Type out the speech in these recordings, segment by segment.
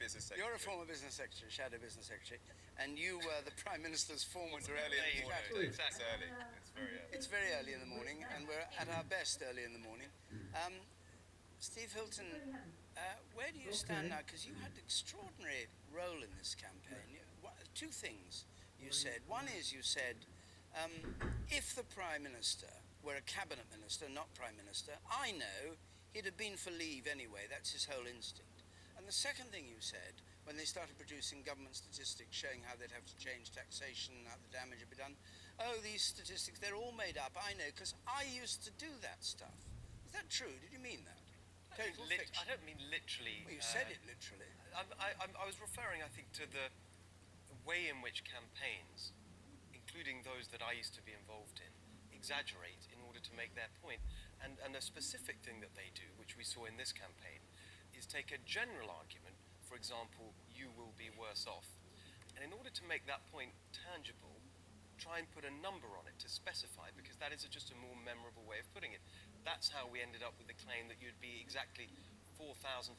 business secretary. You're a former business secretary, shadow business secretary, and you were the Prime Minister's former It's early in the shadow. morning. It's early. It's very early. It's very early in the morning, and we're at our best early in the morning. Steve Hilton, where do you stand now? Because you had an extraordinary role in this campaign. Two things you said. One is you said, if the Prime Minister were a cabinet minister, not Prime Minister, I know he'd have been for leave anyway. That's his whole instinct. And the second thing you said, when they started producing government statistics showing how they'd have to change taxation, how the damage would be done, oh, these statistics, they're all made up, I know, because I used to do that stuff. Is that true? Did you mean that? Total fiction. I don't mean literally. Well, you said it literally. I was referring, I think, to the way in which campaigns, including those that I used to be involved in, exaggerate in order to make their point. And a specific thing that they do, which we saw in this campaign, is take a general argument, for example, you will be worse off. And in order to make that point tangible, try and put a number on it to specify, because that is just a more memorable way of putting it. That's how we ended up with the claim that you'd be exactly £4,300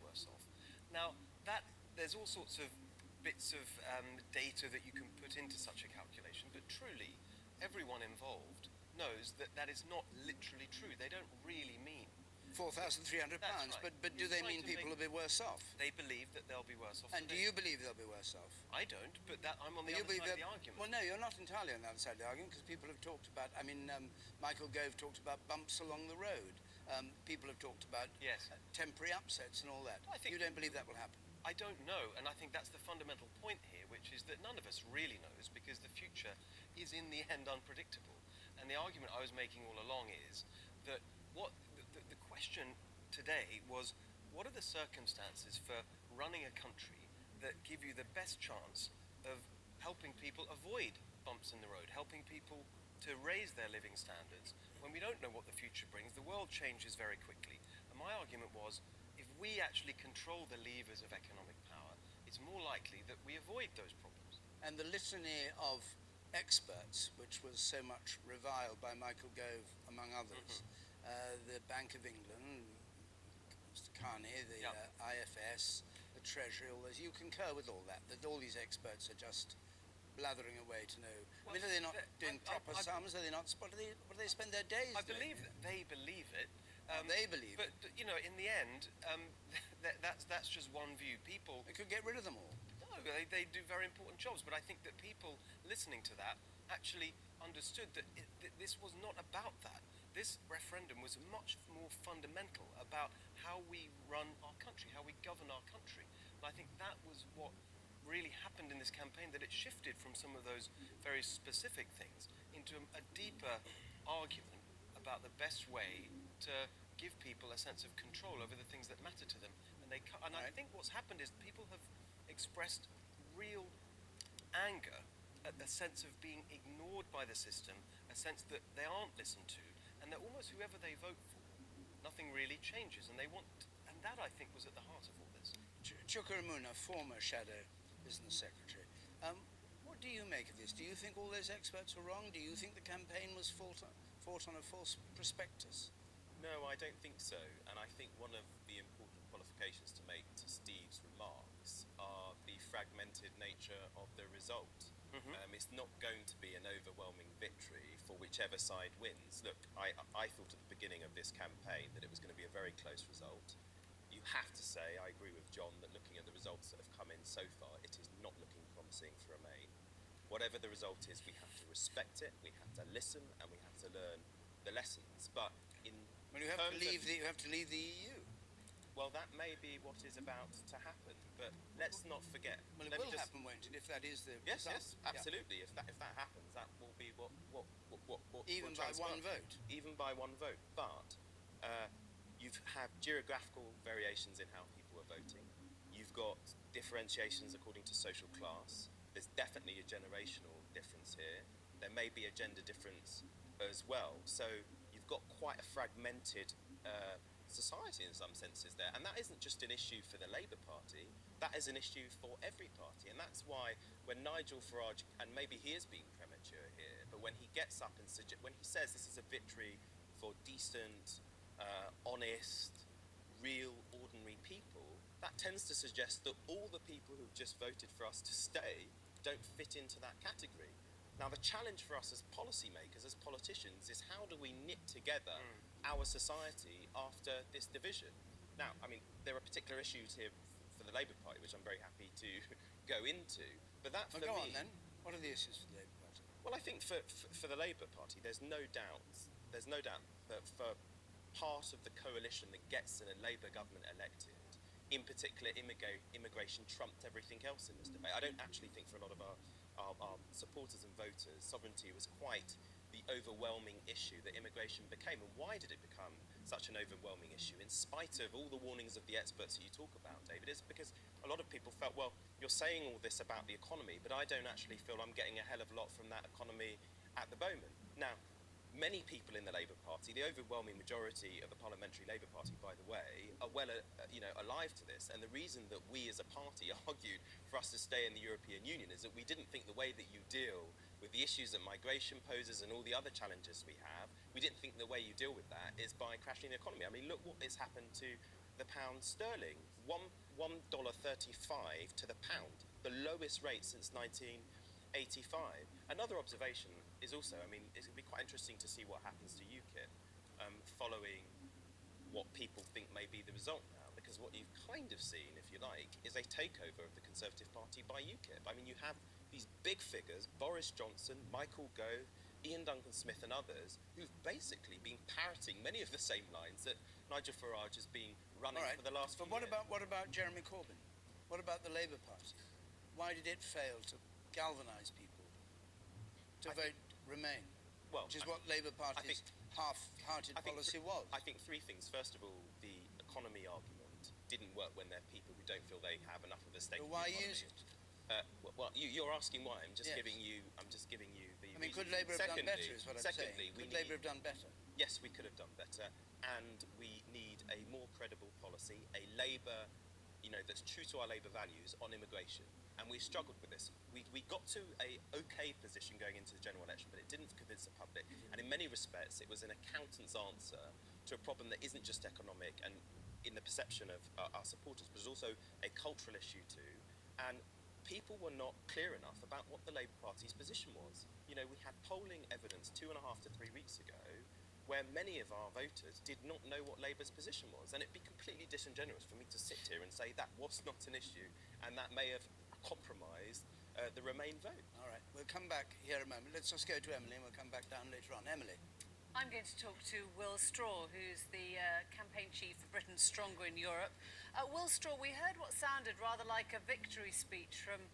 worse off. Now, there's all sorts of bits of data that you can put into such a calculation, but truly, everyone involved knows that that is not literally true. They don't really mean £4,300, right. but do they mean people will be worse off? They believe that they'll be worse off. And do you believe they'll be worse off? I don't, but I'm on the other side of the argument. Well, no, you're not entirely on the other side of the argument, because people have talked about, Michael Gove talked about bumps along the road. People have talked about temporary upsets and all that. You don't believe that will happen? I don't know, and I think that's the fundamental point here, which is that none of us really knows, because the future is in the end unpredictable. And the argument I was making all along is that the question today was, what are the circumstances for running a country that give you the best chance of helping people avoid bumps in the road, helping people to raise their living standards when we don't know what the future brings? The world changes very quickly. And my argument was, if we actually control the levers of economic power, it's more likely that we avoid those problems. And the litany of experts, which was so much reviled by Michael Gove, among others, the Bank of England, Mr. Carney, the IFS, the Treasury, all those, you concur with all that all these experts are just blathering away to know. Well, are they not doing proper sums? Are they not? What do they spend their days doing? I believe that they believe it. They believe it. But, in the end, that's just one view. People... They could get rid of them all. No, they do very important jobs, but I think that people listening to that actually understood that this was not about that. This referendum was much more fundamental about how we run our country, how we govern our country. And I think that was what really happened in this campaign, that it shifted from some of those very specific things into a deeper argument about the best way to give people a sense of control over the things that matter to them. And I think what's happened is people have expressed real anger at the sense of being ignored by the system, a sense that they aren't listened to, and that almost whoever they vote for, nothing really changes, and that I think was at the heart of all this. Chukwuemeka, former shadow business secretary, what do you make of this? Do you think all those experts were wrong? Do you think the campaign was fought on a false prospectus? No, I don't think so, and I think one of the important qualifications to make to Steve's remarks are the fragmented nature of the result. It's not going to be an overwhelming victory for whichever side wins. Look, I thought at the beginning of this campaign that it was going to be a very close result. You have to say, I agree with John, that looking at the results that have come in so far, it is not looking promising for Remain. Whatever the result is, we have to respect it, we have to listen, and we have to learn the lessons. But you have to leave the EU. Well, that may be what is about to happen, but let's not forget. Well, it will happen, won't it? If that is the result? Yes, absolutely. Yeah. If that happens, that will be what even by one vote. Even by one vote, but you have geographical variations in how people are voting. You've got differentiations according to social class. There's definitely a generational difference here. There may be a gender difference as well. So you've got quite a fragmented society in some senses there, and that isn't just an issue for the Labour Party, that is an issue for every party. And that's why when Nigel Farage, and maybe he is being premature here, but when he gets up and when he says this is a victory for decent, honest, real, ordinary people, that tends to suggest that all the people who've just voted for us to stay don't fit into that category. Now, the challenge for us as policymakers, as politicians, is how do we knit together our society after this division? Now, I mean, there are particular issues here for the Labour Party, which I'm very happy to go into, but that for Well, go me... on then. What are the issues for the Labour Party? Well, I think for the Labour Party, there's no doubt that for part of the coalition that gets a Labour government elected, in particular immigration trumped everything else in this debate. I don't actually think for a lot of our supporters and voters, sovereignty was quite the overwhelming issue that immigration became. And why did it become such an overwhelming issue, in spite of all the warnings of the experts that you talk about, David? It's because a lot of people felt, well, you're saying all this about the economy, but I don't actually feel I'm getting a hell of a lot from that economy at the moment. Now, many people in the Labour Party, the overwhelming majority of the Parliamentary Labour Party, by the way, are well alive to this. And the reason that we as a party argued for us to stay in the European Union is that we didn't think the way that you deal with the issues that migration poses and all the other challenges we have, we didn't think the way you deal with that is by crashing the economy. I mean, look what has happened to the pound sterling. $1.35 to the pound, the lowest rate since 1985. Another observation is also, I mean, it's going to be quite interesting to see what happens to UKIP following what people think may be the result now, because what you've kind of seen, if you like, is a takeover of the Conservative Party by UKIP. I mean, you have these big figures, Boris Johnson, Michael Gove, Ian Duncan Smith and others, who've basically been parroting many of the same lines that Nigel Farage has been running for the last few years. But what about Jeremy Corbyn? What about the Labour Party? Why did it fail to galvanise people to vote Remain? Well, which is what Labour Party's half-hearted policy was. I think three things. First of all, the economy argument didn't work when there are people who don't feel they have enough of a stake. But why use it? Well, you're asking why. I'm just giving you the. I mean, could Labour have done better? Is what I'm saying. Could Labour have done better? Yes, we could have done better, and we need a more credible policy, a Labour, that's true to our Labour values on immigration. And we struggled with this. We got to a okay position going into the general election, but it didn't convince the public. And in many respects, it was an accountant's answer to a problem that isn't just economic and in the perception of our supporters, but is also a cultural issue too. And people were not clear enough about what the Labour Party's position was. We had polling evidence 2.5 to 3 weeks ago where many of our voters did not know what Labour's position was. And it'd be completely disingenuous for me to sit here and say that was not an issue and that may have compromised the Remain vote. All right, we'll come back here a moment. Let's just go to Emily and we'll come back down later on. Emily. I'm going to talk to Will Straw, who's the campaign chief for Britain Stronger in Europe. Will Straw, we heard what sounded rather like a victory speech from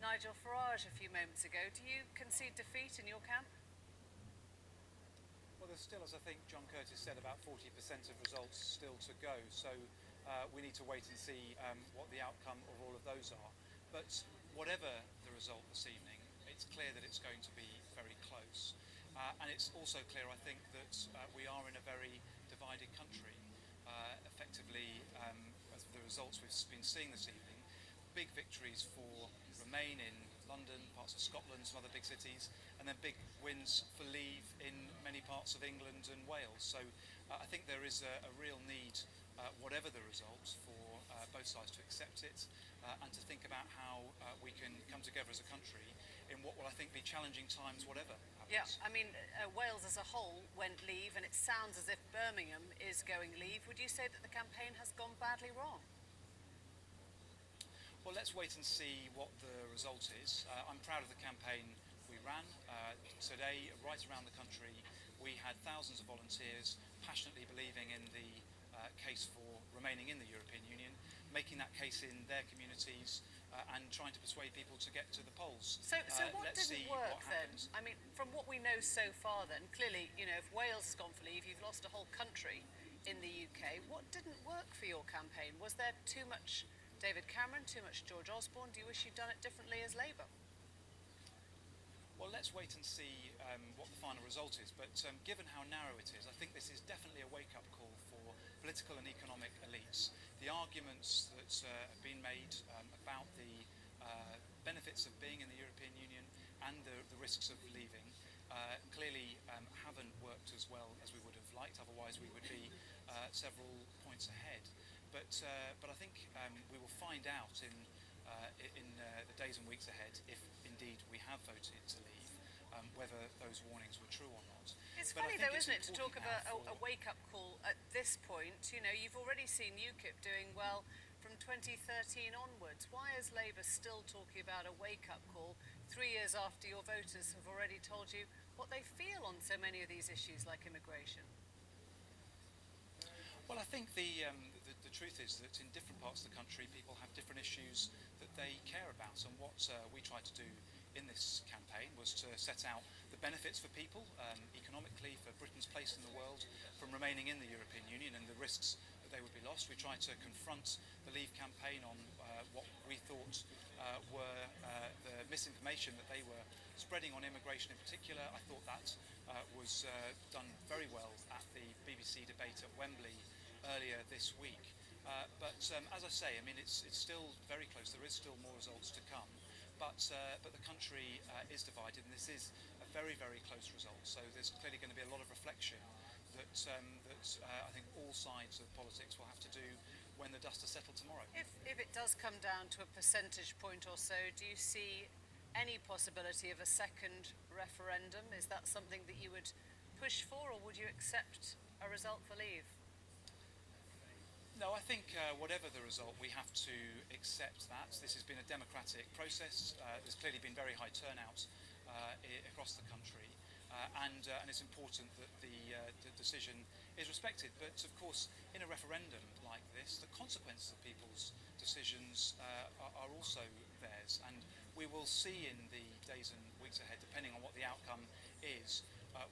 Nigel Farage a few moments ago. Do you concede defeat in your camp? Well, there's still, as I think John Curtis said, about 40% of results still to go. So we need to wait and see what the outcome of all of those are. But whatever the result this evening, it's clear that it's going to be very close. And it's also clear, I think, that we are in a very divided country. Effectively, as the results we've been seeing this evening, big victories for Remain in London, parts of Scotland, some other big cities, and then big wins for Leave in many parts of England and Wales. So I think there is a real need, whatever the result, for both sides to accept it and to think about how we can come together as a country in what will, I think, be challenging times, whatever happens. Yeah, I mean, Wales as a whole went Leave, and it sounds as if Birmingham is going Leave. Would you say that the campaign has gone badly wrong? Well, let's wait and see what the result is. I'm proud of the campaign we ran. Today, right around the country, we had thousands of volunteers passionately believing in the case for remaining in the European Union, making that case in their communities and trying to persuade people to get to the polls. So what didn't work then? I mean, from what we know so far then, clearly, if Wales has gone for Leave, you've lost a whole country in the UK. What didn't work for your campaign? Was there too much David Cameron, too much George Osborne? Do you wish you'd done it differently as Labour? Well, let's wait and see what the final result is. But given how narrow it is, I think this is definitely a wake-up call for political and economic elites. The arguments that have been made about the benefits of being in the European Union and the risks of leaving clearly haven't worked as well as we would have liked. Otherwise, we would be several points ahead. but I think we will find out in the days and weeks ahead, if indeed we have voted to leave, whether those warnings were true or not. It's But funny I think though, it's isn't it, to talk of important now a wake-up call at this point. You know, you've already seen UKIP doing well from 2013 onwards. Why is Labour still talking about a wake-up call 3 years after your voters have already told you what they feel on so many of these issues like immigration? Well, I think the truth is that in different parts of the country, people have different issues that they care about. And what we tried to do in this campaign was to set out the benefits for people, economically, for Britain's place in the world, from remaining in the European Union, and the risks that they would be lost. We tried to confront the Leave campaign on what we thought were the misinformation that they were spreading on immigration in particular. I thought that was done very well at the BBC debate at Wembley earlier this week. But as I say, I mean, it's still very close. There is still more results to come. But the country is divided, and this is a very, very close result. So there's clearly going to be a lot of reflection that I think all sides of politics will have to do when the dust has settled tomorrow. If it does come down to a percentage point or so, do you see any possibility of a second referendum? Is that something that you would push for, or would you accept a result for Leave? No, I think whatever the result, we have to accept that. This has been a democratic process. There's clearly been very high turnout across the country, and it's important that the decision is respected. But of course, in a referendum like this, the consequences of people's decisions are also theirs, and we will see in the days and weeks ahead, depending on what the outcome is,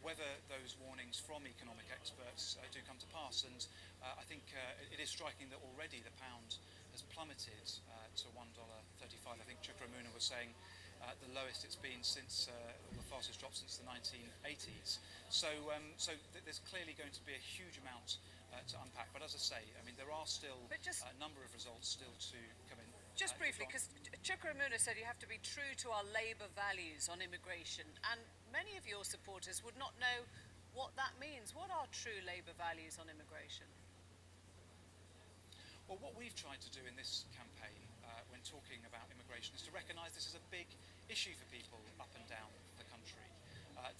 whether those warnings from economic experts do come to pass. And I think it is striking that already the pound has plummeted to $1.35. I think Chukramuna was saying the lowest it's been since, the fastest drop since the 1980s. So there's clearly going to be a huge amount to unpack. But as I say, I mean, there are still a number of results still to come in. Just briefly, because Chukramuna said you have to be true to our Labour values on immigration, and many of your supporters would not know what that means. What are true Labour values on immigration? Well, what we've tried to do in this campaign when talking about immigration is to recognise this is a big issue for people up and down the country.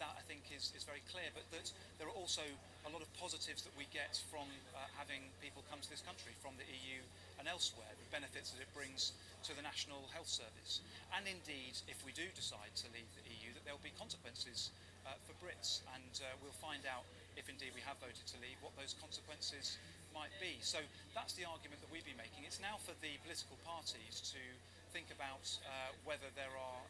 That, I think, is very clear, but that there are also a lot of positives that we get from having people come to this country from the EU and elsewhere, the benefits that it brings to the National Health Service. And indeed, if we do decide to leave the EU, that there will be consequences for Brits, and we'll find out, if indeed we have voted to leave, what those consequences might be. So that's the argument that we've been making. It's now for the political parties to think about whether there are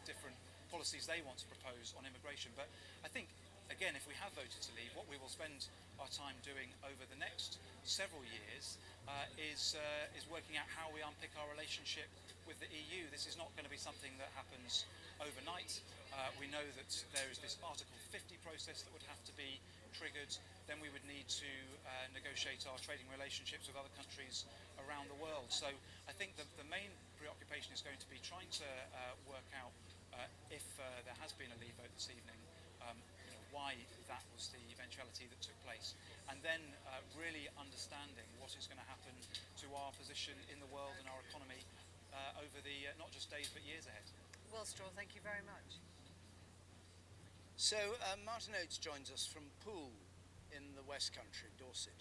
different policies they want to propose on immigration. But I think, again, if we have voted to leave, what we will spend our time doing over the next several years is working out how we unpick our relationship with the EU. This is not going to be something that happens overnight. We know that there is this Article 50 process that would have to be triggered. Then we would need to negotiate our trading relationships with other countries around the world. So I think the main preoccupation is going to be trying to work out if there has been a Leave vote this evening, why that was the eventuality that took place, and then really understanding what is going to happen to our position in the world and our economy over the not just days but years ahead. Will Straw, thank you very much. So Martin Oates joins us from Poole in the West Country, Dorset.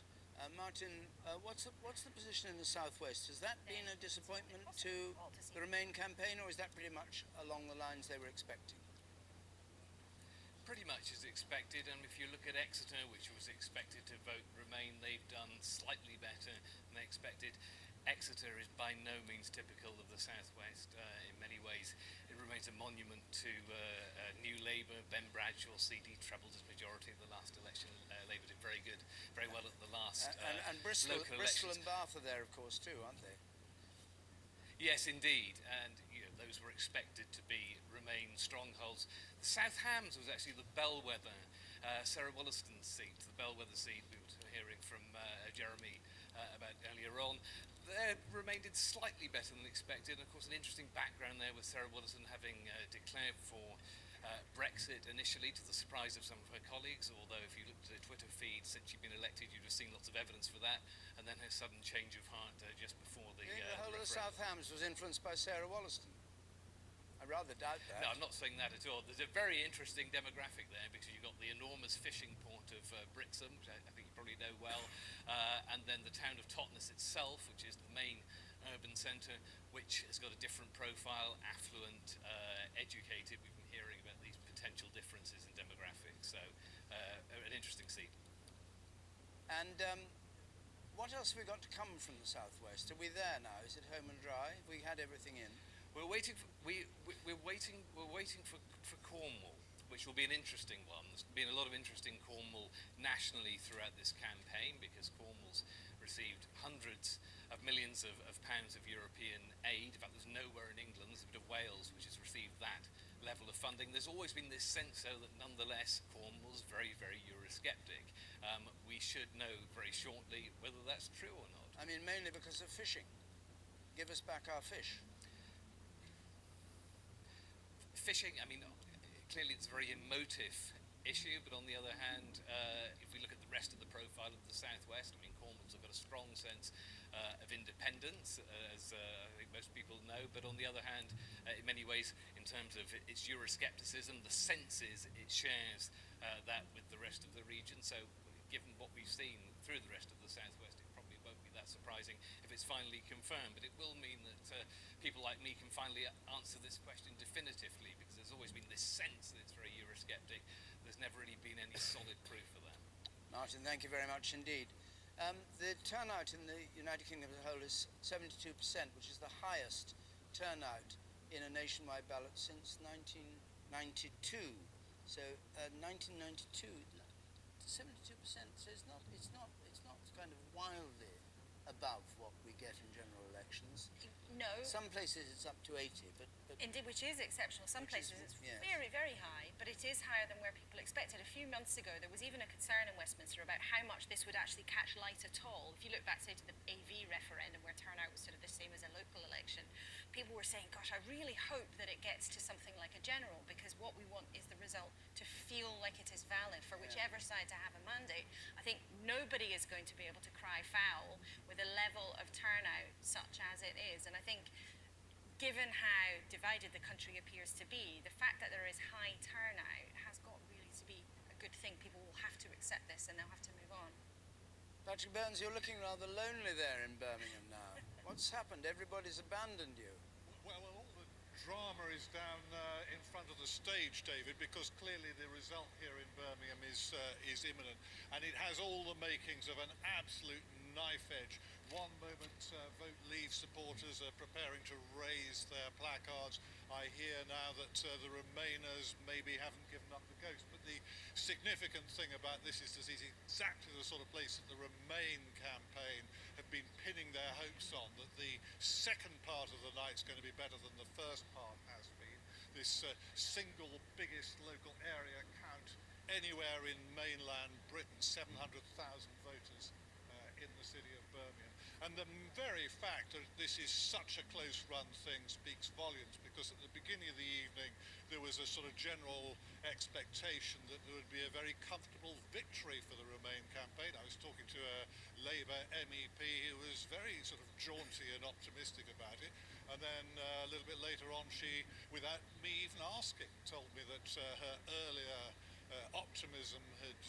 Martin, what's the position in the Southwest? Has that been a disappointment to the Remain campaign, or is that pretty much along the lines they were expecting? Pretty much as expected, and if you look at Exeter, which was expected to vote Remain, they've done slightly better than they expected. Exeter is by no means typical of the Southwest. In many ways, it remains a monument to New Labour. Ben Bradshaw, CD, trebled his majority in the last election. Labour did very well at the last and Bristol elections. and Bath are there, of course, too, aren't they? Yes, indeed, and those were expected to be Remain strongholds. The South Hams was actually the bellwether, Sarah Wollaston's seat, the bellwether seat we were hearing from Jeremy about earlier on. There Remain did slightly better than expected, and of course an interesting background there with Sarah Wollaston having declared for Brexit initially, to the surprise of some of her colleagues, although if you looked at her Twitter feed since she'd been elected, you'd have seen lots of evidence for that, and then her sudden change of heart just before the The whole of the referendum. South Hams was influenced by Sarah Wollaston. I rather doubt that. No, I'm not saying that at all. There's a very interesting demographic there because you've got the enormous fishing port of Brixham, which I think you probably know well, and then the town of Totnes itself, which is the main urban centre, which has got a different profile, affluent, educated. We've been hearing about these potential differences in demographics, so an interesting seat. And what else have we got to come from the southwest? Are we there now? Is it home and dry? Have we had everything in? We're waiting for Cornwall, which will be an interesting one. There's been a lot of interest in Cornwall nationally throughout this campaign because Cornwall's received hundreds of millions of pounds of European aid. In fact, there's nowhere in England, there's a bit of Wales which has received that level of funding. There's always been this sense, though, that nonetheless Cornwall's very, very Eurosceptic. We should know very shortly whether that's true or not. I mean, mainly because of fishing. Give us back our fish. Fishing, I mean, clearly it's a very emotive issue, but on the other hand, if we look at the rest of the profile of the southwest, I mean, Cornwall's got a strong sense of independence, as I think most people know, but on the other hand, in many ways, in terms of its Euroscepticism, the sense is it shares that with the rest of the region. So, given what we've seen through the rest of the southwest, it probably won't be that surprising if it's finally confirmed, but it will mean that people like me can finally answer this question definitively, because there's always been this sense that it's very Eurosceptic. There's never really been any solid proof of that. Martin, thank you very much indeed. The turnout in the United Kingdom as a whole is 72%, which is the highest turnout in a nationwide ballot since 1992. So 1992, 72%. So it's not kind of wildly above what we get in general elections. No. Some places it's up to 80, but Indeed, which is exceptional. Some Which is- places it's yes. very, very high, but it is higher than where people expected. A few months ago, there was even a concern in Westminster about how much this would actually catch light at all. If you look back, say, to the AV referendum, where turnout was sort of the same as a local election, people were saying, gosh, I really hope that it gets to something like a general, because what we want is the result to feel like it is valid for whichever side to have a mandate. I think nobody is going to be able to cry foul with a level of turnout such as it is. And I think, given how divided the country appears to be, the fact that there is high turnout has got really to be a good thing. People will have to accept this and they'll have to move on. Patrick Burns, you're looking rather lonely there in Birmingham now. What's happened? Everybody's abandoned you. Well, all the drama is down in front of the stage, David, because clearly the result here in Birmingham is imminent, and it has all the makings of an absolute knife edge. One moment, Vote Leave supporters are preparing to raise their placards. I hear now that the Remainers maybe haven't given up the ghost. But the significant thing about this is this is exactly the sort of place that the Remain campaign have been pinning their hopes on, that the second part of the night's going to be better than the first part has been. This single biggest local area count anywhere in mainland Britain, 700,000 voters in the city of Birmingham. And the very fact that this is such a close run thing speaks volumes, because at the beginning of the evening there was a sort of general expectation that there would be a very comfortable victory for the Remain campaign. I was talking to a Labour MEP who was very sort of jaunty and optimistic about it, and then a little bit later on she, without me even asking, told me that her earlier optimism had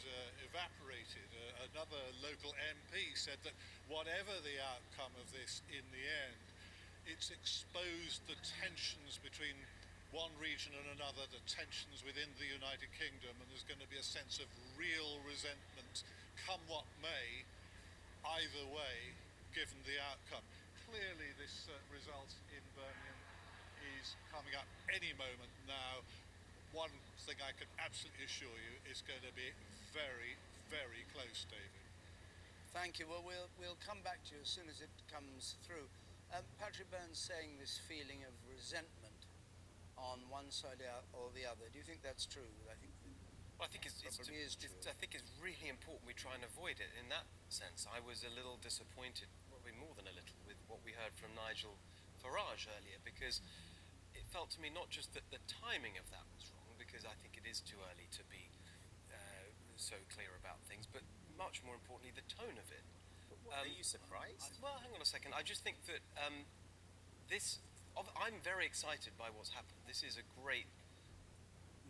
evaporated. Another local MP said that whatever the outcome of this in the end, it's exposed the tensions between one region and another, the tensions within the United Kingdom, and there's going to be a sense of real resentment, come what may, either way, given the outcome. Clearly this result in Birmingham is coming up any moment now. One thing I can absolutely assure you is going to be very, very close, David. Thank you. Well, we'll come back to you as soon as it comes through. Patrick Burns saying this feeling of resentment on one side or the other. Do you think that's true? I think Well, I think it's really important we try and avoid it in that sense. I was a little disappointed, probably more than a little, with what we heard from Nigel Farage earlier, because it felt to me not just that the timing of that was wrong, because I think it is too early to be so clear about things, but much more importantly, the tone of it. Are you surprised? Well, hang on a second. I just think that I'm very excited by what's happened. This is a great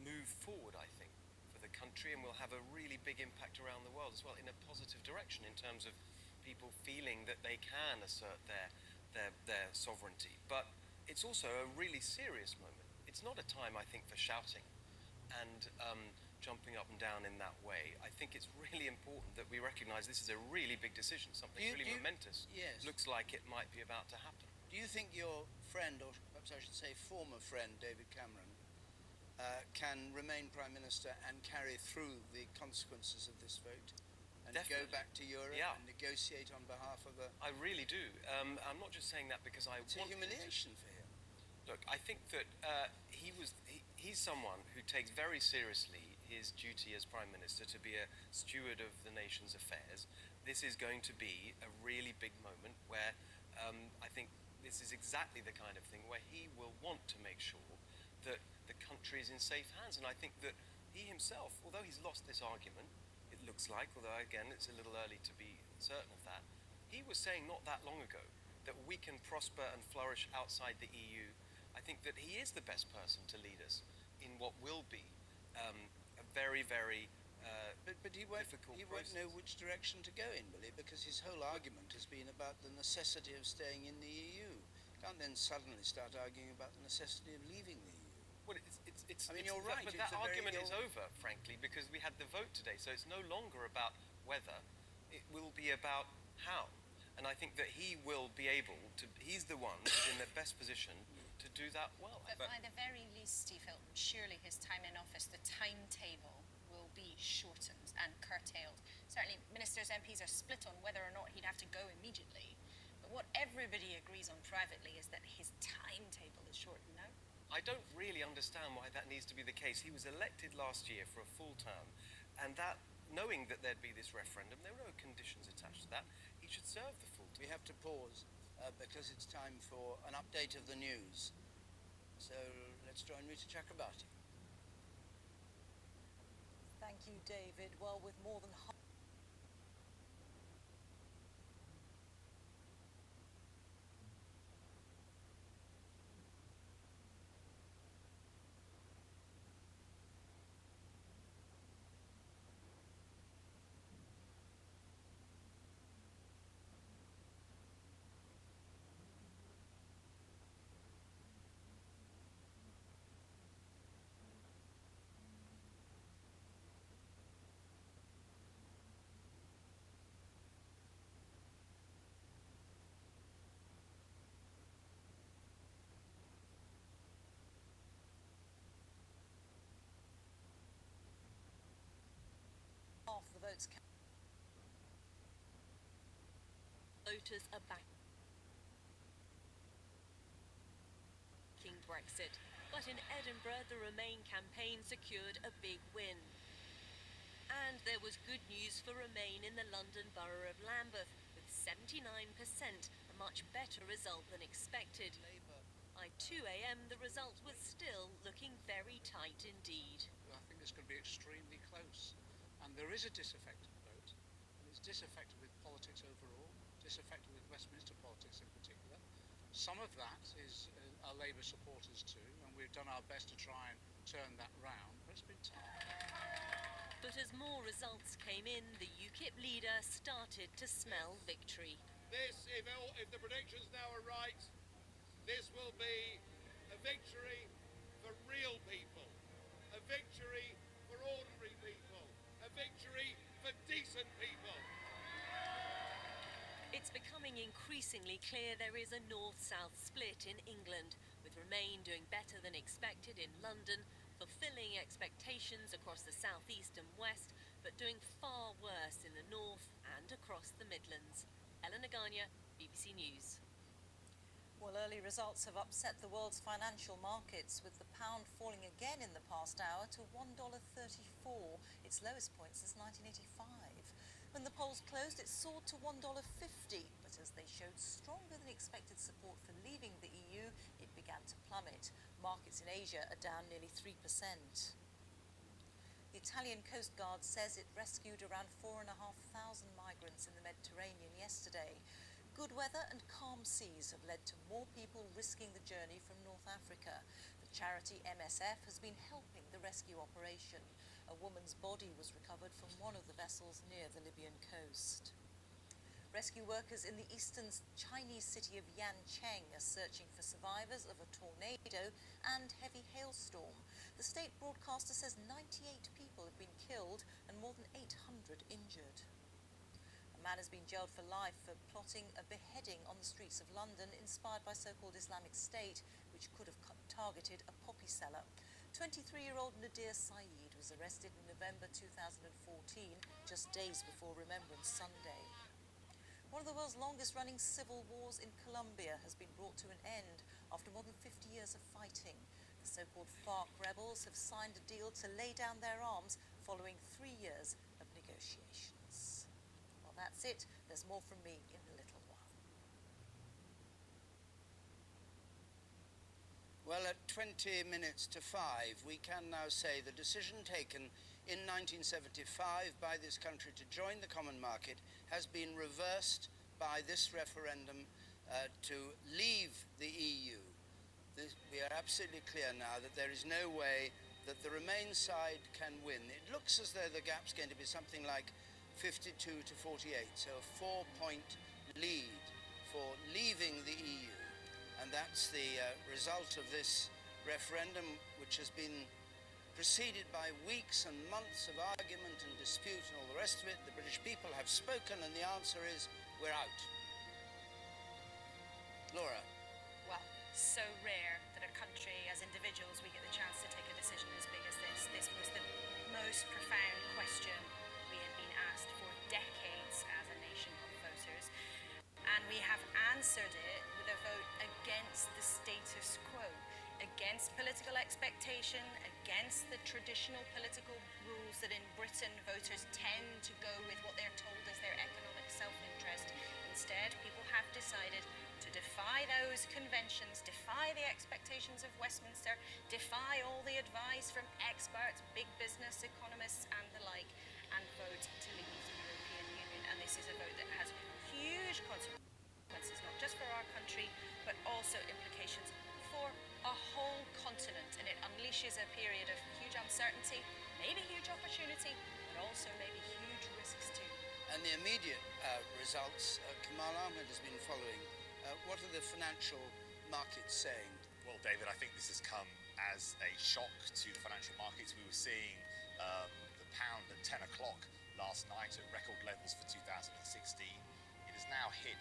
move forward, I think, for the country, and will have a really big impact around the world as well, in a positive direction in terms of people feeling that they can assert their sovereignty. But it's also a really serious moment. It's not a time, I think, for shouting and jumping up and down in that way. I think it's really important that we recognise this is a really big decision, something really momentous. Yes. Looks like it might be about to happen. Do you think your friend, or perhaps I should say former friend, David Cameron, can remain Prime Minister and carry through the consequences of this vote? And Definitely. go back to Europe and negotiate on behalf of a... I really do. I'm not just saying that because I It's a want humiliation for him. Look, I think that he's someone who takes very seriously his duty as Prime Minister to be a steward of the nation's affairs. This is going to be a really big moment where I think this is exactly the kind of thing where he will want to make sure that the country is in safe hands. And I think that he himself, although he's lost this argument, it looks like, although again it's a little early to be certain of that, he was saying not that long ago that we can prosper and flourish outside the EU. I think that he is the best person to lead us in what will be a very, very But he won't process. know which direction to go in, will he? Because his whole argument has been about the necessity of staying in the EU. Can't then suddenly start arguing about the necessity of leaving the EU. Well, I mean, you're right. But that argument is over, frankly, because we had the vote today. So it's no longer about whether; it will be about how. And I think that he will be able to. He's the one who's in the best position to do that well. But by the very least, Steve Hilton, surely his time in office, the timetable will be shortened and curtailed. Certainly, ministers, MPs are split on whether or not he'd have to go immediately. But what everybody agrees on privately is that his timetable is shortened now. I don't really understand why that needs to be the case. He was elected last year for a full term, and that, knowing that there'd be this referendum, there were no conditions attached to that. He should serve the full term. We have to pause because it's time for an update of the news. So let's join Rita Chakrabarti. Thank you, David. Well, with more than half the votes voters are backing Brexit, but in Edinburgh the Remain campaign secured a big win. And there was good news for Remain in the London borough of Lambeth, with 79%, a much better result than expected. By 2 a.m. the result was still looking very tight indeed. I think it's going to be extremely close. And there is a disaffected vote, and it's disaffected with politics overall, disaffected with Westminster politics in particular. Some of that is our Labour supporters too, and we've done our best to try and turn that round, but it's been tough. But as more results came in, the UKIP leader started to smell victory. This, if the predictions now are right, this will be a victory for real people, a victory for ordinary people, a victory for decent people. It's becoming increasingly clear there is a north-south split in England, with Remain doing better than expected in London, fulfilling expectations across the southeast and west, but doing far worse in the north and across the Midlands. Eleanor Gania, BBC News. Well, early results have upset the world's financial markets, with the pound falling again in the past hour to $1.34, its lowest point since 1985. When the polls closed, it soared to $1.50, but as they showed stronger than expected support for leaving the EU, it began to plummet. Markets Markets in Asia are down nearly 3%. The Italian Coast Guard says it rescued around 4,500 migrants in the Mediterranean yesterday. Good weather and calm seas have led to more people risking the journey from North Africa. The charity MSF has been helping the rescue operation. A woman's body was recovered from one of the vessels near the Libyan coast. Rescue workers in the eastern Chinese city of Yancheng are searching for survivors of a tornado and heavy hailstorm. The state broadcaster says 98 people have been killed and more than 800 injured. A man has been jailed for life for plotting a beheading on the streets of London, inspired by so-called Islamic State, which could have targeted a poppy seller. 23-year-old Nadir Saeed was arrested in November 2014, just days before Remembrance Sunday. One of the world's longest-running civil wars in Colombia has been brought to an end after more than 50 years of fighting. The so-called FARC rebels have signed a deal to lay down their arms following 3 years of negotiations. Well, that's it. There's more from me in a little while. Well, at 20 minutes to 5, we can now say the decision taken in 1975 by this country to join the common market has been reversed by this referendum to leave the EU. We are absolutely clear now that there is no way that the Remain side can win. It looks as though the gap's going to be something like 52 to 48, so a 4-point lead for leaving the EU. And that's the result of this referendum, which has been preceded by weeks and months of argument and dispute and all the rest of it. The British people have spoken, and the answer is, we're out. Laura. Well, so rare that a country, as individuals, we get the chance to take a decision as big as this. This was the most profound question we had been asked for decades as a nation of voters. And we have answered it with a vote against the status quo, against political expectation, against the traditional political rules that in Britain voters tend to go with what they're told is their economic self-interest. Instead, people have decided to defy those conventions, defy the expectations of Westminster, defy all the advice from experts, big business, economists and the like, and vote to leave the European Union. And this is a vote that has huge consequences, not just for our country, but also implications for a whole continent. And it unleashes a period of huge uncertainty, maybe huge opportunity, but also maybe huge risks too. And the immediate results, Kamal Ahmed has been following. What are the financial markets saying? Well, David, I think this has come as a shock to the financial markets. We were seeing the pound at 10 o'clock last night at record levels for 2016. It has now hit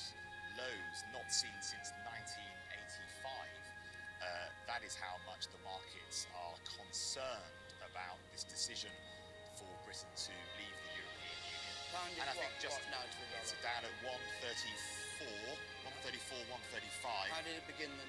lows not seen since 1985. That is how much the markets are concerned about this decision for Britain to leave the European Union. Pound And I think just now to the it's dollar? down at 134, 135. How did it begin the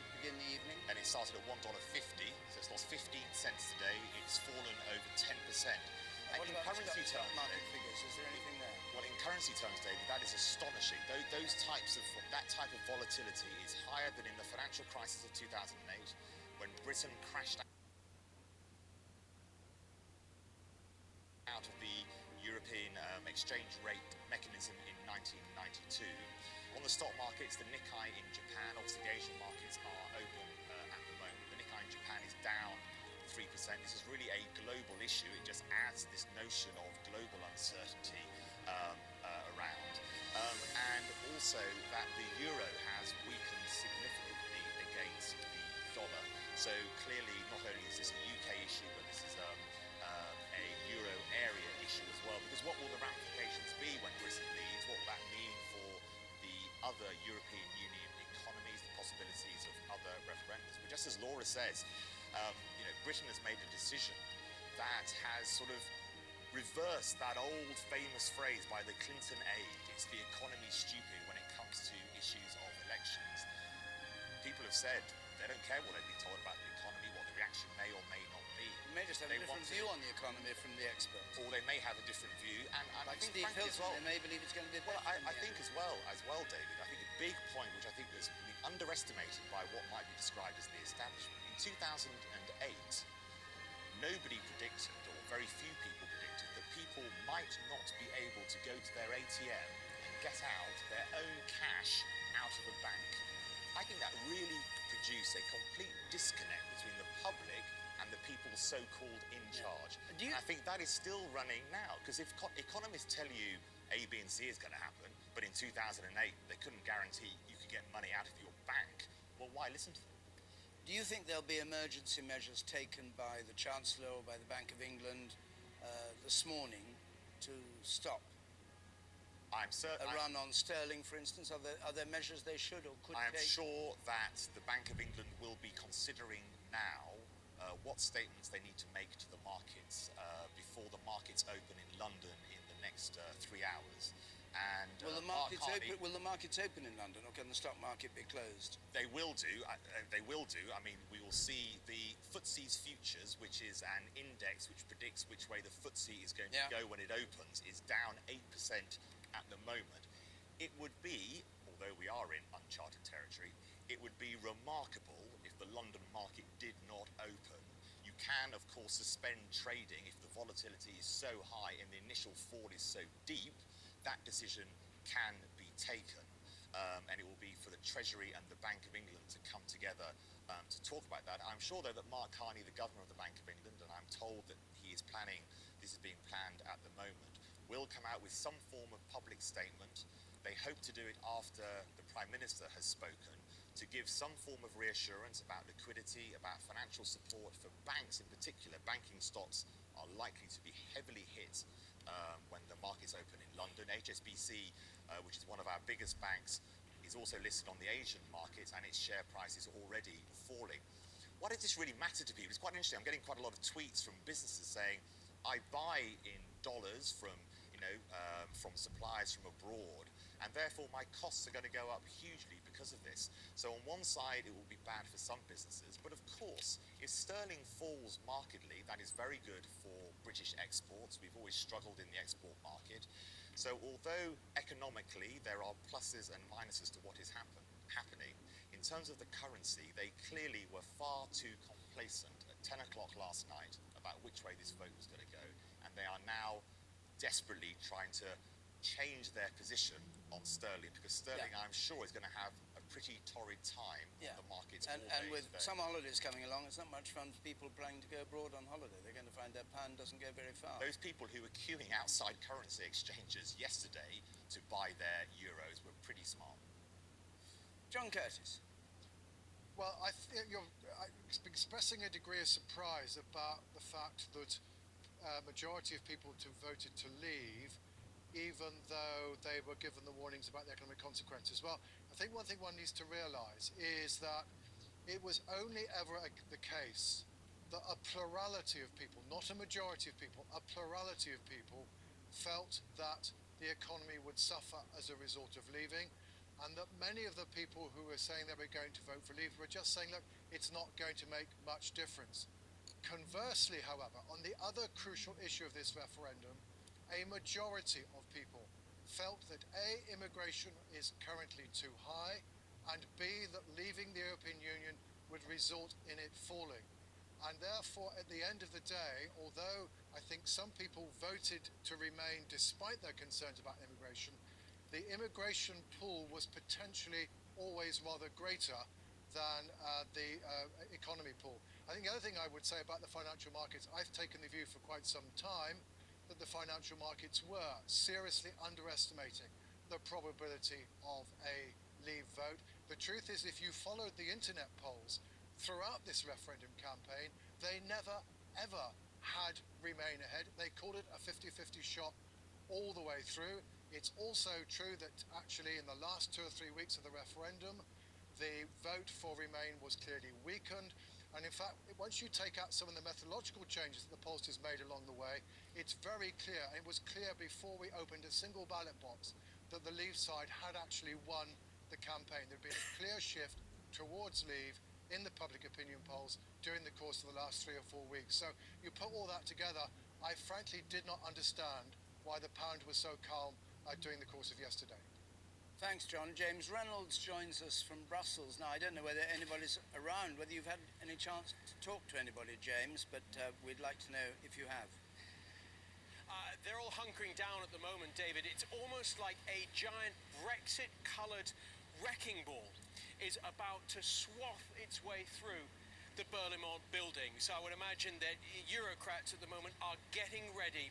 evening? And it started at $1.50, so it's lost 15 cents today. It's fallen over 10%. And What in about currency stock terms, market figures? Is there anything there? well, in currency terms, David, that is astonishing. That type of volatility is higher than in the financial crisis of 2008, when Britain crashed out of the European exchange rate mechanism in 1992. On the stock markets, the Nikkei in Japan, obviously the Asian markets are open at the moment. The Nikkei in Japan is down 3%. This is really a global issue. It just adds this notion of global uncertainty around. And also that the euro has weakened significantly against the dollar. So clearly, not only is this a UK issue, but this is a euro area issue as well. Because what will the ramifications be when Britain leaves? What will that mean for the other European Union economies, the possibilities of other referendums? But just as Laura says, Britain has made a decision that has sort of reversed that old famous phrase by the Clinton aide, it's the economy stupid when it comes to issues of elections. People have said they don't care what they've been told about the economy, what the reaction may or may not be. You may just have a different view on the economy from the experts. Or they may have a different view, and I Like think Steve frankly Hilton, as well, they may believe it's going to be better. well, I think as well, David, I think a big point which I think has been underestimated by what might be described as the establishment. In 2008, nobody predicted, or very few people predicted, that people might not be able to go to their ATM and get out their own cash out of a bank. I think that really produced a complete disconnect between the public and the people so-called in charge. And I think that is still running now, because if economists tell you A, B and C is going to happen, but in 2008 they couldn't guarantee you could get money out of your bank, well, why listen to them? Do you think there'll be emergency measures taken by the Chancellor or by the Bank of England this morning to stop a run on sterling, for instance? Are there measures they should or could take? I am sure that the Bank of England will be considering now what statements they need to make to the markets before the markets open in London in the next 3 hours. And will the markets open in London, or can the stock market be closed? They will do. They will do. I mean, we will see the FTSE's futures, which is an index which predicts which way the FTSE is going to go when it opens, is down 8% at the moment. It would be, although we are in uncharted territory, it would be remarkable if the London market did not open. You can, of course, suspend trading if the volatility is so high and the initial fall is so deep. That decision can be taken, and it will be for the Treasury and the Bank of England to come together to talk about that. I'm sure, though, that Mark Carney, the Governor of the Bank of England, and I'm told that he is planning, this is being planned at the moment, will come out with some form of public statement. They hope to do it after the Prime Minister has spoken, to give some form of reassurance about liquidity, about financial support for banks in particular. Banking stocks are likely to be heavily hit when the markets open in London. HSBC, which is one of our biggest banks, is also listed on the Asian market, and its share price is already falling. Why does this really matter to people? It's quite interesting. I'm getting quite a lot of tweets from businesses saying, I buy in dollars from suppliers from abroad, and therefore my costs are going to go up hugely because of this. So on one side it will be bad for some businesses, but of course if sterling falls markedly, that is very good for British exports. We've always struggled in the export market. So although economically there are pluses and minuses to what is happening, in terms of the currency, they clearly were far too complacent at 10 o'clock last night about which way this vote was going to go, and they are now desperately trying to change their position on sterling, because sterling, I'm sure, is going to have a pretty torrid time on the markets. And with some holidays coming along, it's not much fun for people planning to go abroad on holiday. They're going to find their pound doesn't go very far. Those people who were queuing outside currency exchanges yesterday to buy their euros were pretty smart. John Curtis. Well, I think you're expressing a degree of surprise about the fact that a majority of people voted to leave, even though they were given the warnings about the economic consequences. Well, I think one thing one needs to realise is that it was only ever the case that a plurality of people, not a majority of people, a plurality of people felt that the economy would suffer as a result of leaving, and that many of the people who were saying they were going to vote for leave were just saying, look, it's not going to make much difference. Conversely, however, on the other crucial issue of this referendum, a majority of people felt that A, immigration is currently too high, and B, that leaving the European Union would result in it falling. And therefore, at the end of the day, although I think some people voted to remain despite their concerns about immigration, the immigration pool was potentially always rather greater than the economy pool. I think the other thing I would say about the financial markets, I've taken the view for quite some time that the financial markets were seriously underestimating the probability of a leave vote. The truth is, if you followed the internet polls throughout this referendum campaign, they never, ever had Remain ahead. They called it a 50-50 shot all the way through. It's also true that actually in the last 2 or 3 weeks of the referendum, the vote for Remain was clearly weakened. And in fact, once you take out some of the methodological changes that the pollsters made along the way, it's very clear, and it was clear before we opened a single ballot box, that the Leave side had actually won the campaign. There'd been a clear shift towards Leave in the public opinion polls during the course of the last 3 or 4 weeks. So you put all that together, I frankly did not understand why the pound was so calm during the course of yesterday. Thanks, John. James Reynolds joins us from Brussels. Now, I don't know whether anybody's around, whether you've had any chance to talk to anybody, James, but we'd like to know if you have. They're all hunkering down at the moment, David. It's almost like a giant Brexit-coloured wrecking ball is about to swath its way through the Berlaymont building. So I would imagine that Eurocrats at the moment are getting ready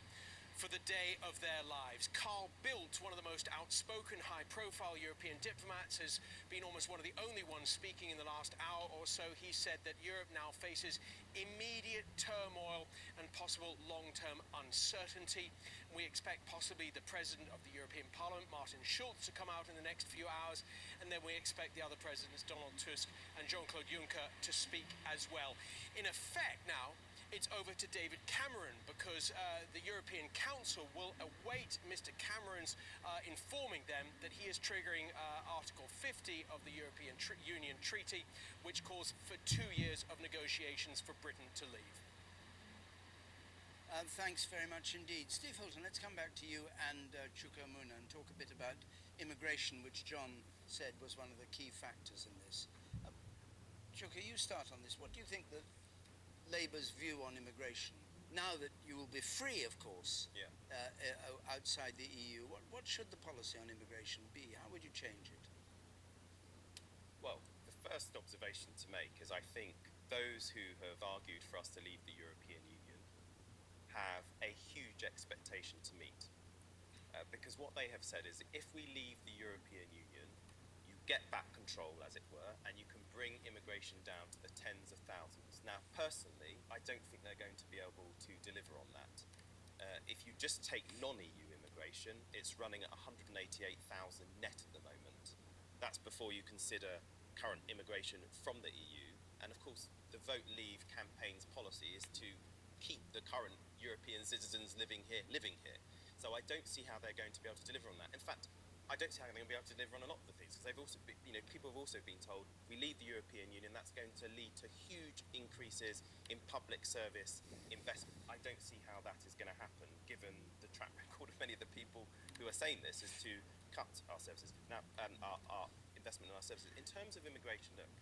for the day of their lives. Carl Bildt, one of the most outspoken, high-profile European diplomats, has been almost one of the only ones speaking in the last hour or so. He said that Europe now faces immediate turmoil and possible long-term uncertainty. We expect possibly the President of the European Parliament, Martin Schulz, to come out in the next few hours, and then we expect the other presidents, Donald Tusk and Jean-Claude Juncker, to speak as well. In effect now, it's over to David Cameron, because the European Council will await Mr. Cameron's informing them that he is triggering Article 50 of the European Union Treaty, which calls for 2 years of negotiations for Britain to leave. Thanks very much indeed. Steve Hilton, let's come back to you and Chuka Umunna and talk a bit about immigration, which John said was one of the key factors in this. Chuka, you start on this. What do you think that Labour's view on immigration, now that you will be free, of course, outside the EU, what should the policy on immigration be? How would you change it? Well, the first observation to make is I think those who have argued for us to leave the European Union have a huge expectation to meet. Because what they have said is if we leave the European Union, you get back control, as it were, and you can bring immigration down to the tens of thousands. Now, personally, I don't think they're going to be able to deliver on that. If you just take non-EU immigration, it's running at 188,000 net at the moment. That's before you consider current immigration from the EU. And of course, the Vote Leave campaign's policy is to keep the current European citizens living here. So I don't see how they're going to be able to deliver on that. In fact, I don't see how they're going to be able to deliver on a lot of the things, because they've also been, people have also been told we leave the European Union, that's going to lead to huge increases in public service investment. I don't see how that is going to happen, given the track record of many of the people who are saying this, is to cut our services. Now, our investment in our services. In terms of immigration, look,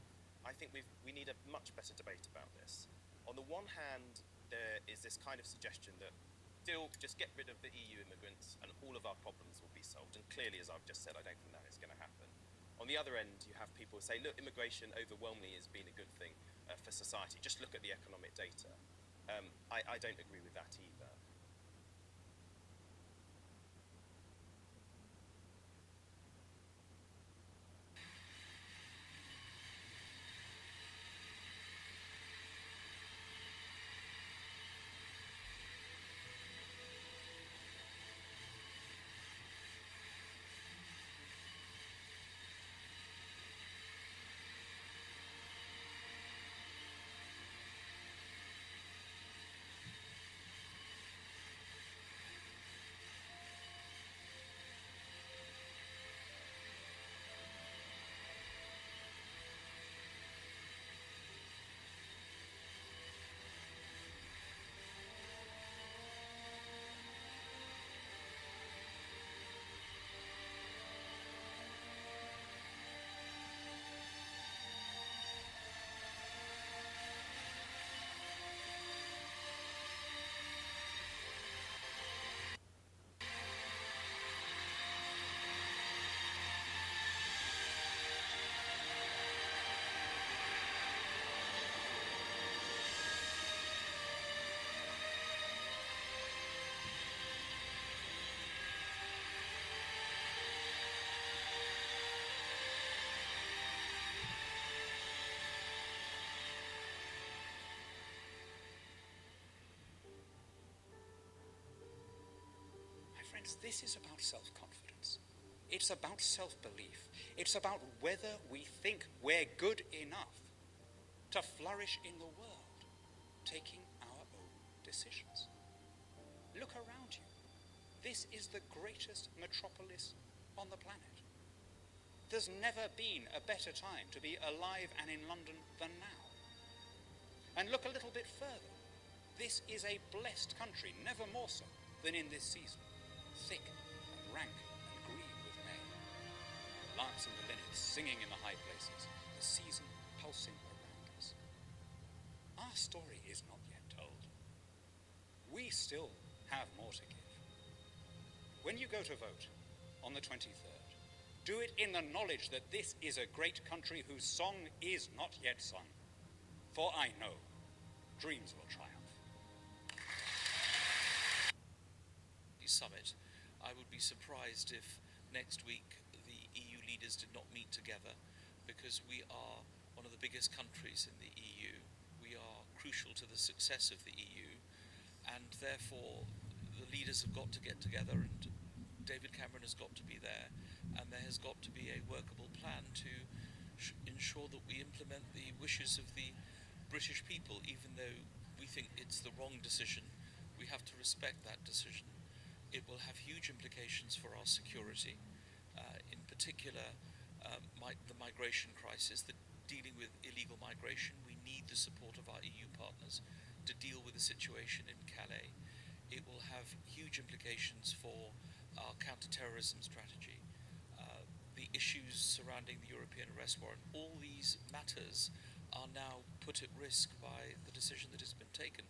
I think we need a much better debate about this. On the one hand, there is this kind of suggestion that still just get rid of the EU immigrants and all of our problems will be solved. And clearly, as I've just said, I don't think that is going to happen. On the other end, you have people say, look, immigration overwhelmingly has been a good thing for society. Just look at the economic data. I don't agree with that either. This is about self-confidence. It's about self-belief. It's about whether we think we're good enough to flourish in the world, taking our own decisions. Look around you. This is the greatest metropolis on the planet. There's never been a better time to be alive and in London than now. And look a little bit further. This is a blessed country, never more so than in this season. Thick and rank and green with May. larks and the linnets singing in the high places, the season pulsing around us. Our story is not yet told. We still have more to give. When you go to vote on the 23rd, do it in the knowledge that this is a great country whose song is not yet sung. For I know dreams will triumph. Summit, I would be surprised if next week the EU leaders did not meet together, because we are one of the biggest countries in the EU. We are crucial to the success of the EU, and therefore the leaders have got to get together, and David Cameron has got to be there, and there has got to be a workable plan to ensure that we implement the wishes of the British people. Even though we think it's the wrong decision, we have to respect that decision. It will have huge implications for our security, in particular the migration crisis, dealing with illegal migration. We need the support of our EU partners to deal with the situation in Calais. It will have huge implications for our counter-terrorism strategy, the issues surrounding the European arrest warrant. All these matters are now put at risk by the decision that has been taken.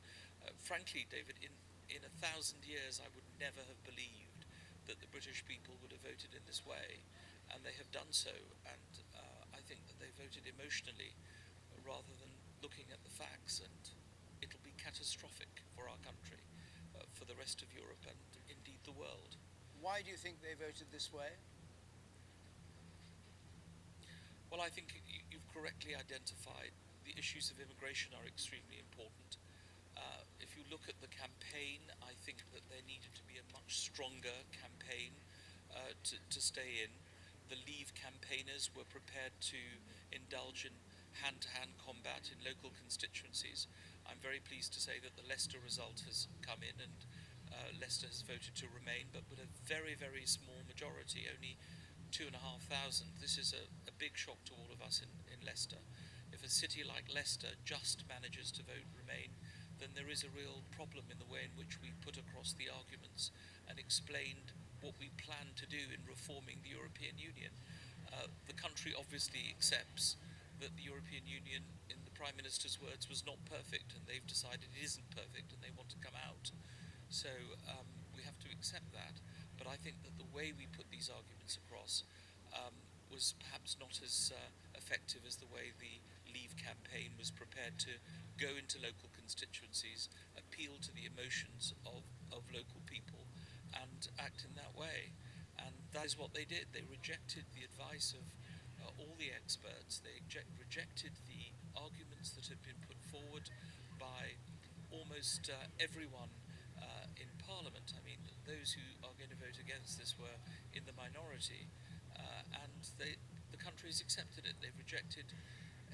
Frankly, David, in 1,000 years I would never have believed that the British people would have voted in this way, and they have done so, and I think that they voted emotionally rather than looking at the facts, and it'll be catastrophic for our country, for the rest of Europe and indeed the world. Why do you think they voted this way? Well, I think you've correctly identified the issues of immigration are extremely important. If you look at the campaign, I think that there needed to be a much stronger campaign to stay in. The Leave campaigners were prepared to indulge in hand-to-hand combat in local constituencies. I'm very pleased to say that the Leicester result has come in, and Leicester has voted to remain, but with a very, very small majority, only 2,500. This is a big shock to all of us in Leicester. If a city like Leicester just manages to vote remain, then there is a real problem in the way in which we put across the arguments and explained what we plan to do in reforming the European Union. The country obviously accepts that the European Union, in the Prime Minister's words, was not perfect, and they've decided it isn't perfect and they want to come out. So we have to accept that. But I think that the way we put these arguments across was perhaps not as effective as the way the Leave campaign was prepared to go into local constituencies, appeal to the emotions of local people, and act in that way. And that is what they did. They rejected the advice of all the experts. They rejected the arguments that had been put forward by almost everyone in Parliament. I mean, those who are going to vote against this were in the minority, and the country has accepted it. They've rejected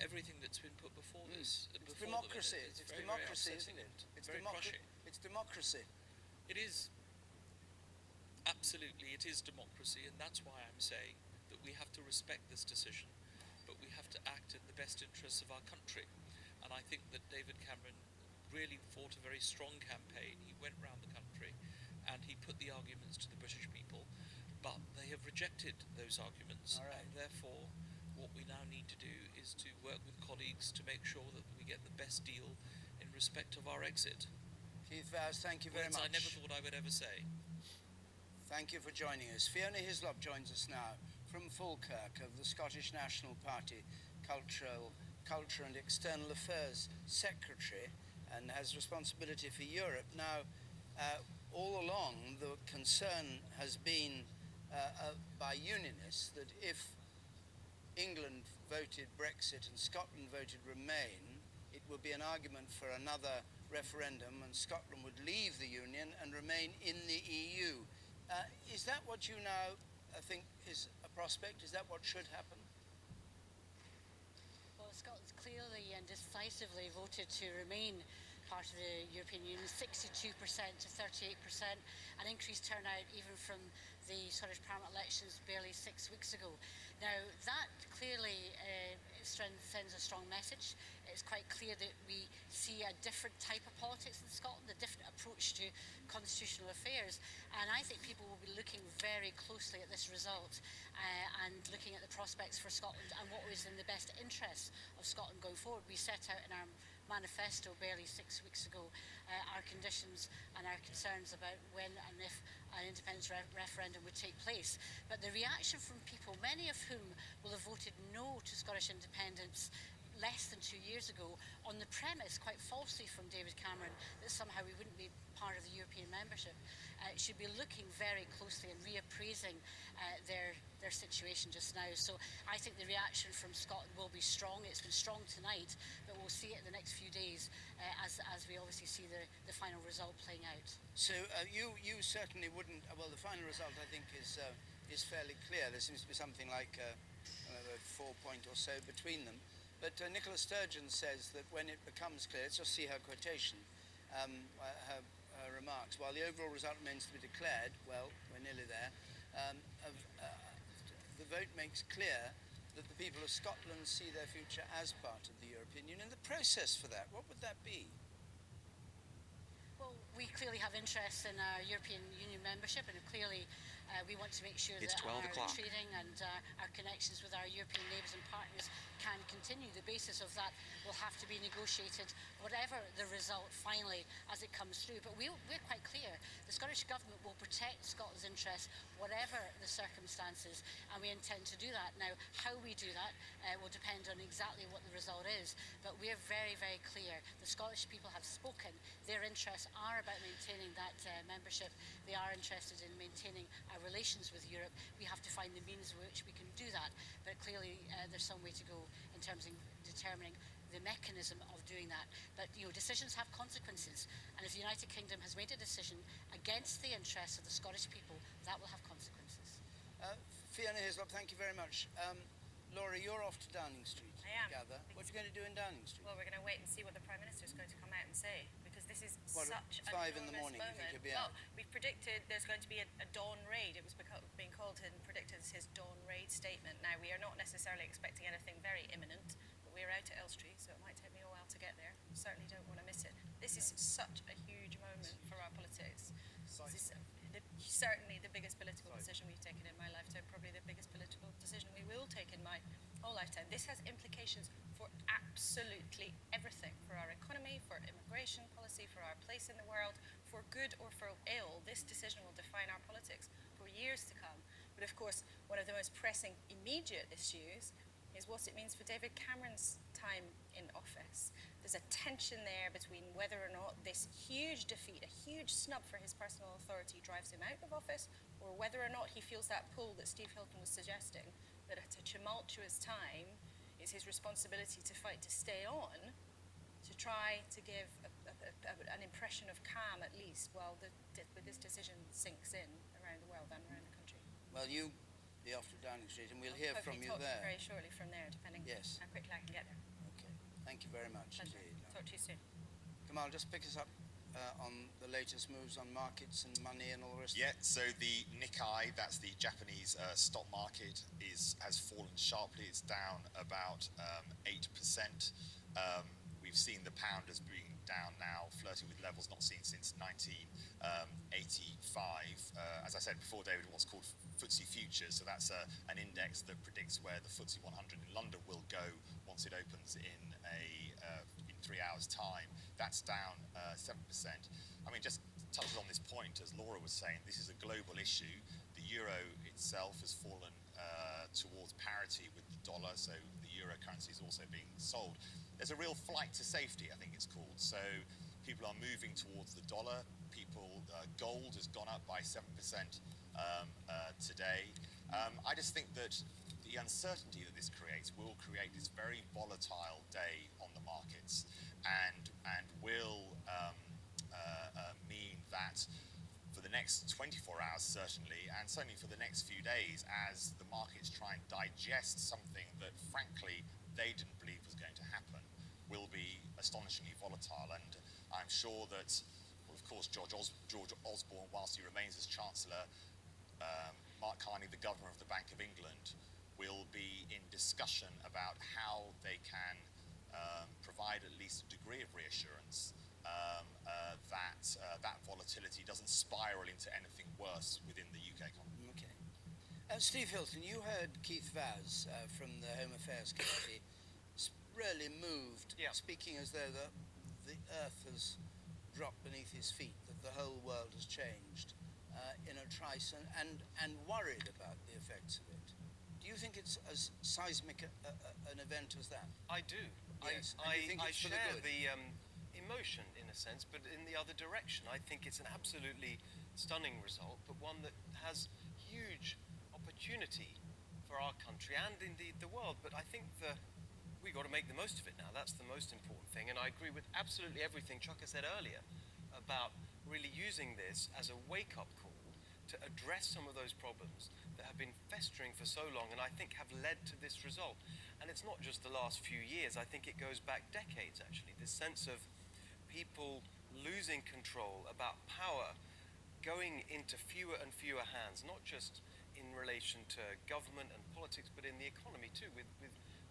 everything that's been put before this. It's democracy. It's It's very, democracy, very isn't it? It's very crushing. It's democracy. It is. Absolutely, it is democracy, and that's why I'm saying that we have to respect this decision, but we have to act in the best interests of our country. And I think that David Cameron really fought a very strong campaign. He went round the country and he put the arguments to the British people, but they have rejected those arguments, and therefore what we now need to do is to work with colleagues to make sure that we get the best deal in respect of our exit. Keith Vowes, thank you very Words much. I never thought I would ever say. Thank you for joining us. Fiona Hislop joins us now from Falkirk of the Scottish National Party Culture and External Affairs Secretary, and has responsibility for Europe. Now, all along the concern has been by unionists that if England voted Brexit and Scotland voted Remain, it would be an argument for another referendum and Scotland would leave the Union and remain in the EU. Is that what you now think is a prospect? Is that what should happen? Well, Scotland's clearly and decisively voted to remain part of the European Union, 62% to 38%, an increased turnout even from the Scottish Parliament elections barely 6 weeks ago. Now, that clearly sends a strong message. It's quite clear that we see a different type of politics in Scotland, a different approach to constitutional affairs, and I think people will be looking very closely at this result and looking at the prospects for Scotland and what is in the best interest of Scotland going forward. We set out in our manifesto barely 6 weeks ago our conditions and our concerns about when and if an independence referendum would take place. But the reaction from people, many of whom will have voted no to Scottish independence less than 2 years ago, on the premise, quite falsely from David Cameron, that somehow we wouldn't be part of the European membership, should be looking very closely and reappraising their situation just now. So I think the reaction from Scotland will be strong. It's been strong tonight, but we'll see it in the next few days as we obviously see the final result playing out. So you certainly wouldn't. Well, the final result I think is fairly clear. There seems to be something like a 4 point or so between them. But Nicola Sturgeon says that when it becomes clear, let's just see her quotation, her remarks, while the overall result remains to be declared, well, we're nearly there, the vote makes clear that the people of Scotland see their future as part of the European Union. The process for that, what would that be? Well, we clearly have interests in our European Union membership, and clearly we want to make sure that our trading and our connections with our European neighbours and partners can continue. The basis of that will have to be negotiated, whatever the result finally as it comes through. But we're quite clear. The Scottish Government will protect Scotland's interests, whatever the circumstances, and we intend to do that. Now, how we do that will depend on exactly what the result is, but we're very, very clear. The Scottish people have spoken. Their interests are about maintaining that membership. They are interested in maintaining our relations with Europe. We have to find the means in which we can do that, but clearly there's some way to go in terms of determining the mechanism of doing that. But decisions have consequences, and if the United Kingdom has made a decision against the interests of the Scottish people, that will have consequences. Fiona Hislop, thank you very much. Laura, you're off to Downing Street, I am. gather. What are you going to do in Downing Street? Well, we're going to wait and see what the Prime Minister is going to come out and say, because this is such an 5 in the enormous morning, you moment. think you'll be Well, out? we've predicted there's going to be a dawn raid. It was being called and predicted as his dawn raid statement. Now, we are not necessarily expecting anything very imminent, but we're out at Elstree, so it might take me a while to get there. Certainly don't want to miss it. This is such a huge moment for our politics. This is certainly the biggest political decision we've taken in my lifetime, probably the biggest political decision we will take in my whole lifetime. This has implications for absolutely everything, for our economy, for immigration policy, for our place in the world, for good or for ill. This decision will define our politics for years to come. But of course, one of the most pressing immediate issues is what it means for David Cameron's time in office. There's a tension there between whether or not this huge defeat, a huge snub for his personal authority, drives him out of office, or whether or not he feels that pull that Steve Hilton was suggesting, that at a tumultuous time it's his responsibility to fight to stay on, to try to give an impression of calm at least while this decision sinks in around the world and around the country. Well, you be off to Downing Street, and we'll hear from you talk there. Very shortly from there, depending how quickly I can get there. Okay. Thank you very much Pleasure. indeed. Talk to you soon. Kamal, just pick us up on the latest moves on markets and money and all the rest. Yeah, so the Nikkei, that's the Japanese stock market, has fallen sharply. It's down about 8%. We've seen the pound as being down now, flirting with levels not seen since 1985. As I said before, David, what's called FTSE Futures, so that's an index that predicts where the FTSE 100 in London will go once it opens in 3 hours' time. That's down 7%. I mean, just touching on this point, as Laura was saying, this is a global issue. The euro itself has fallen towards parity with the dollar, so the euro currency is also being sold. There's a real flight to safety, I think it's called. So people are moving towards the dollar. Gold has gone up by 7% today. I just think that the uncertainty that this creates will create this very volatile day on the markets, and will mean that for the next 24 hours certainly, and certainly for the next few days, as the markets try and digest something that frankly they didn't believe was going to happen, will be a astonishingly volatile. And I'm sure that, well, of course, George Osborne, whilst he remains as Chancellor, Mark Carney, the Governor of the Bank of England, will be in discussion about how they can provide at least a degree of reassurance that volatility doesn't spiral into anything worse within the UK economy. Okay. Steve Hilton, you heard Keith Vaz from the Home Affairs Committee really moved, speaking as though the earth has dropped beneath his feet, that the whole world has changed in a trice, and worried about the effects of it. Do you think it's as seismic an event as that? I do. Yes. I share the emotion in a sense, but in the other direction. I think it's an absolutely stunning result, but one that has huge opportunity for our country and indeed the world. But I think we've got to make the most of it now. That's the most important thing. And I agree with absolutely everything Chuck has said earlier about really using this as a wake-up call to address some of those problems that have been festering for so long and I think have led to this result. And it's not just the last few years. I think it goes back decades, actually. This sense of people losing control, about power going into fewer and fewer hands, not just in relation to government and politics, but in the economy too, with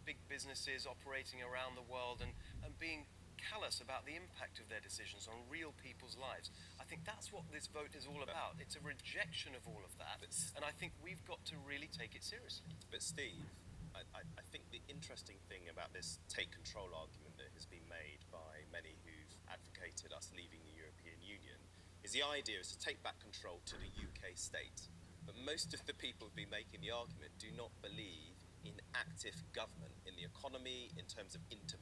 big businesses operating around the world and being callous about the impact of their decisions on real people's lives. I think that's what this vote is all about. It's a rejection of all of that, and I think we've got to really take it seriously. But Steve, I think the interesting thing about this take control argument that has been made by many who've advocated us leaving the European Union is the idea is to take back control to the UK state. But most of the people who've been making the argument do not believe in active government in the economy, in terms of intervention